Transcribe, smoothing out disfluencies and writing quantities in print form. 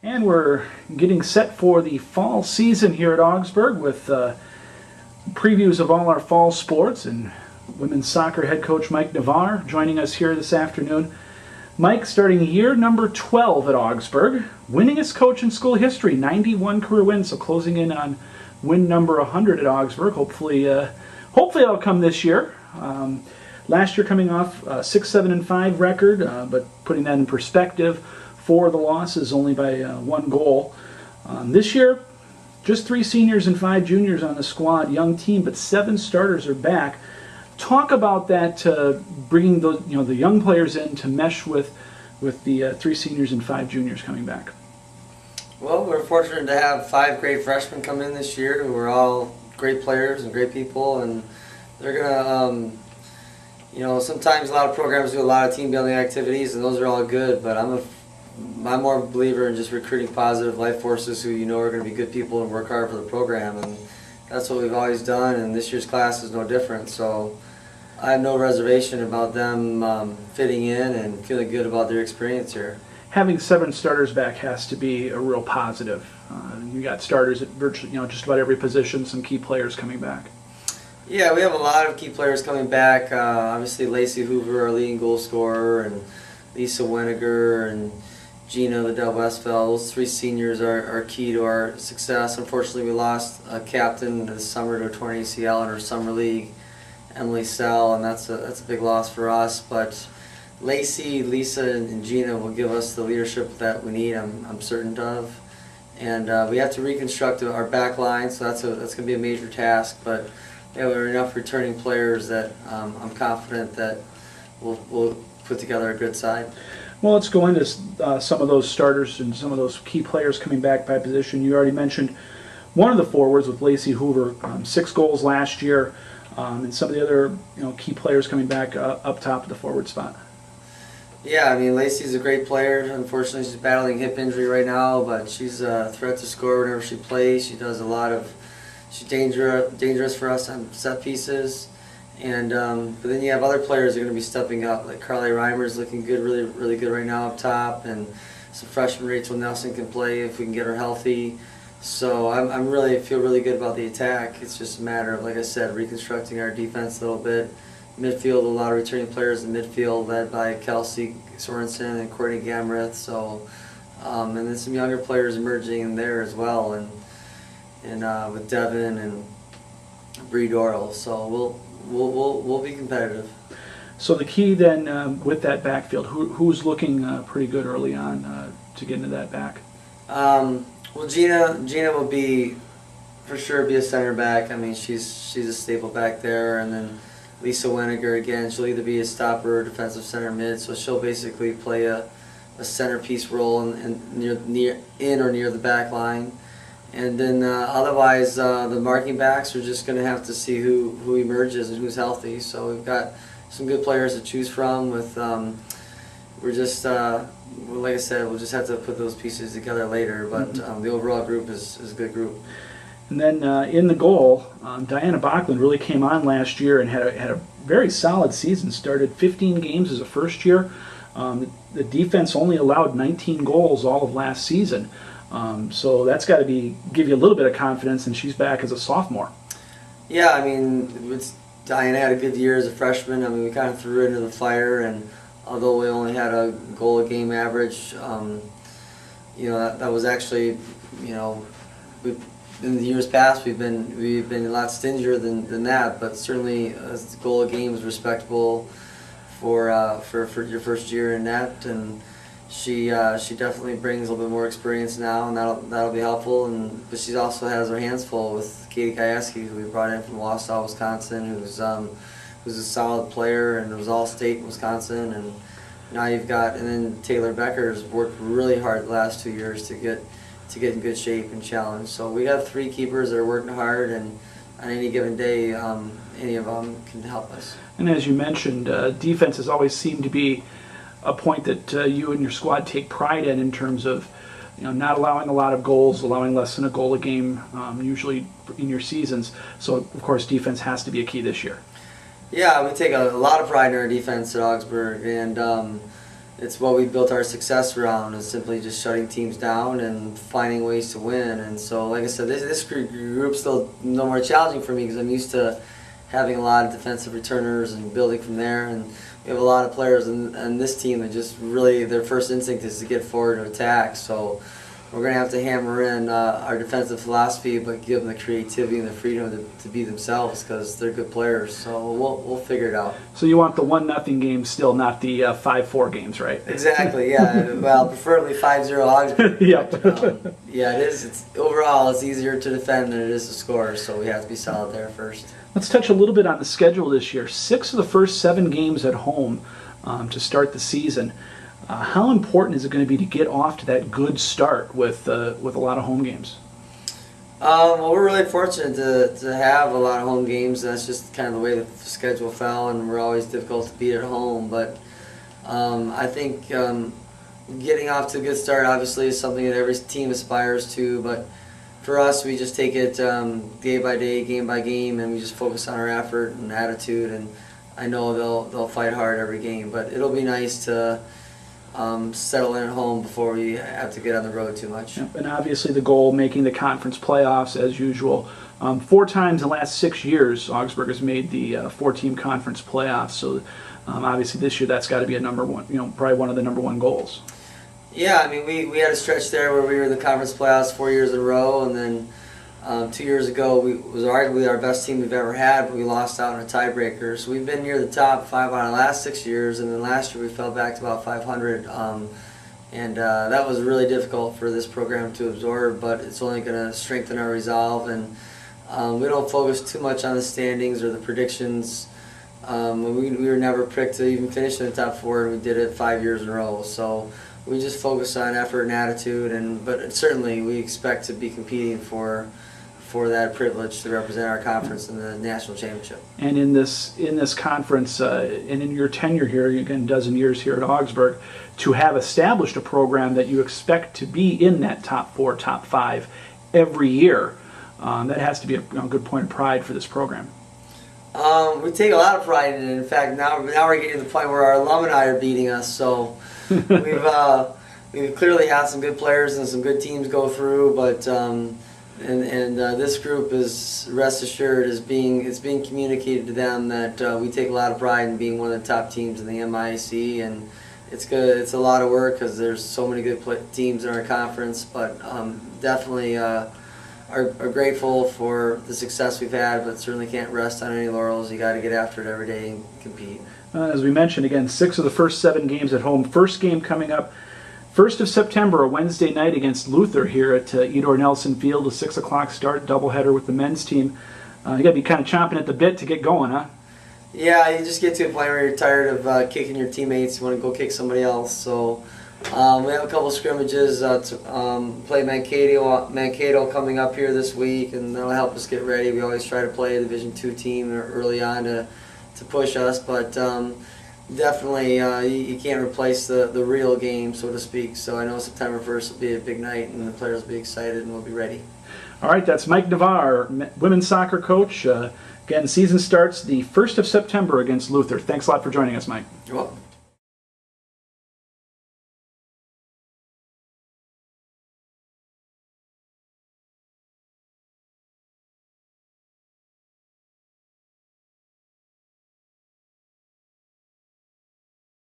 And we're getting set for the fall season here at Augsburg with previews of all our fall sports, and women's soccer head coach Mike Navarre joining us here this afternoon. Mike, starting year number 12 at Augsburg, winningest coach in school history, 91 career wins, so closing in on win number 100 at Augsburg. Hopefully that'll come this year. Last year coming off a 6-7-5 record, but putting that in perspective, 4 of the losses only by 1 goal. This year, just 3 seniors and 5 juniors on the squad, young team, but 7 starters are back. Talk about that, bringing the young players in to mesh with the 3 seniors and 5 juniors coming back. Well, we're fortunate to have 5 great freshmen come in this year who are all great players and great people, and they're gonna, sometimes a lot of programs do a lot of team building activities, and those are all good. But I'm more of a believer in just recruiting positive life forces who are going to be good people and work hard for the program, and that's what we've always done. And this year's class is no different. So I have no reservation about them fitting in and feeling good about their experience here. Having 7 starters back has to be a real positive. You got starters at virtually just about every position, some key players coming back. Yeah, we have a lot of key players coming back. Obviously, Lacey Hoover, our leading goal scorer, and Lisa Weniger, and Gina Liddell Westfeld. Those 3 seniors are key to our success. Unfortunately, we lost a captain this summer to a torn ACL in our summer league, Emily Sell, and that's a big loss for us. But Lacey, Lisa, and Gina will give us the leadership that we need, I'm certain of. And we have to reconstruct our back line, so that's going to be a major task. But yeah, we have enough returning players that I'm confident that we'll put together a good side. Well, let's go into some of those starters and some of those key players coming back by position. You already mentioned one of the forwards with Lacey Hoover, 6 goals last year, and some of the other key players coming back up top of the forward spot. Yeah, I mean, Lacey's a great player. Unfortunately, she's battling hip injury right now, but she's a threat to score whenever she plays. She does a lot of, she's dangerous for us on set pieces. And but then you have other players that are going to be stepping up, like Carly Reimer's looking good, really good right now up top, and some freshman Rachel Nelson can play if we can get her healthy. So I'm feel really good about the attack. It's just a matter of, like I said, reconstructing our defense a little bit. Midfield, a lot of returning players in midfield, led by Kelsey Sorensen and Courtney Gamrith. So and then some younger players emerging in there as well, and with Devin and Bree Doral. So we'll be competitive. So the key then with that backfield, who's looking pretty good early on to get into that back? Well, Gina will be for sure be a center back. I mean, she's a staple back there, and then Lisa Weniger again. She'll either be a stopper or defensive center mid. So she'll basically play a centerpiece role in or near the back line. And then otherwise, the marking backs are just going to have to see who emerges and who's healthy. So we've got some good players to choose from. We're just like I said, we'll just have to put those pieces together later. But the overall group is a good group. And then in the goal, Diana Bachland really came on last year and had a very solid season. Started 15 games as a first year. The defense only allowed 19 goals all of last season. So that's got to give you a little bit of confidence, and she's back as a sophomore. Yeah, I mean, Diana had a good year as a freshman. I mean, we kind of threw her into the fire, and although we only had a goal a game average, that was actually, in the years past we've been a lot stingier than that. But certainly, a goal a game is respectable for your first year in that, and she definitely brings a little bit more experience now, and that'll be helpful. But she also has her hands full with Katie Kajewski, who we brought in from Wausau, Wisconsin, who's a solid player and was all state in Wisconsin. And now you've got, and then Taylor Becker's worked really hard the last 2 years to get in good shape and challenge. So we have 3 keepers that are working hard, and on any given day, any of them can help us. And as you mentioned, defense has always seemed to be a point that you and your squad take pride in terms of not allowing a lot of goals, allowing less than a goal a game, usually in your seasons. So of course defense has to be a key this year. Yeah, we take a lot of pride in our defense at Augsburg, and it's what we built our success around, is simply just shutting teams down and finding ways to win. And so, like I said, this group's still no more challenging for me because I'm used to having a lot of defensive returners and building from there. And we have a lot of players in this team that just really, their first instinct is to get forward and attack. So we're going to have to hammer in our defensive philosophy, but give them the creativity and the freedom to be themselves, because they're good players. So we'll figure it out. So you want the 1-0 games still, not the 5-4 games, right? Exactly. Yeah. Well, preferably 5-0 Augsburg. Yep. But, yeah, it is. Overall, it's easier to defend than it is to score. So we have to be solid there first. Let's touch a little bit on the schedule this year. 6 of the first 7 games at home to start the season. How important is it going to be to get off to that good start with a lot of home games? Well, we're really fortunate to have a lot of home games. That's just kind of the way the schedule fell, and we're always difficult to beat at home. But I think getting off to a good start obviously is something that every team aspires to. But for us, we just take it day by day, game by game, and we just focus on our effort and attitude. And I know they'll fight hard every game, but it'll be nice to settle in at home before we have to get on the road too much. Yep. And obviously the goal, making the conference playoffs as usual. 4 times in the last 6 years, Augsburg has made the 4-team conference playoffs. So obviously this year that's got to be a number one, probably one of the number 1 goals. Yeah, I mean we had a stretch there where we were in the conference playoffs 4 years in a row, and then 2 years ago it was arguably our best team we've ever had, but we lost out in a tiebreaker. So we've been near the top 5 out of the last 6 years, and then last year we fell back to about 500. And that was really difficult for this program to absorb, but it's only going to strengthen our resolve. And we don't focus too much on the standings or the predictions. We were never picked to even finish in the top 4, and we did it 5 years in a row. So we just focus on effort and attitude, but certainly we expect to be competing for that privilege to represent our conference in the national championship. And in this conference, and in your tenure here, again, a dozen years here at Augsburg, to have established a program that you expect to be in that top 4, top 5 every year, that has to be a good point of pride for this program. We take a lot of pride in it. In fact, now we're getting to the point where our alumni are beating us. So we've clearly had some good players and some good teams go through, but this group is, rest assured, it's being communicated to them that we take a lot of pride in being one of the top teams in the MIAC, and it's good. It's a lot of work because there's so many good teams in our conference, but definitely are grateful for the success we've had, but certainly can't rest on any laurels. You got to get after it every day and compete. As we mentioned, again, 6 of the first 7 games at home. First game coming up 1st of September, a Wednesday night against Luther here at Edor Nelson Field, a 6 o'clock start, doubleheader with the men's team. You got to be kind of chomping at the bit to get going, huh? Yeah, you just get to a point where you're tired of kicking your teammates. You want to go kick somebody else. So we have a couple scrimmages to play Mankato coming up here this week, and that'll help us get ready. We always try to play a Division II team early on to push us, but definitely you can't replace the real game, so to speak. So I know September 1st will be a big night, and the players will be excited, and we'll be ready. All right, that's Mike Navarre, women's soccer coach. Again, season starts the 1st of September against Luther. Thanks a lot for joining us, Mike. You're welcome.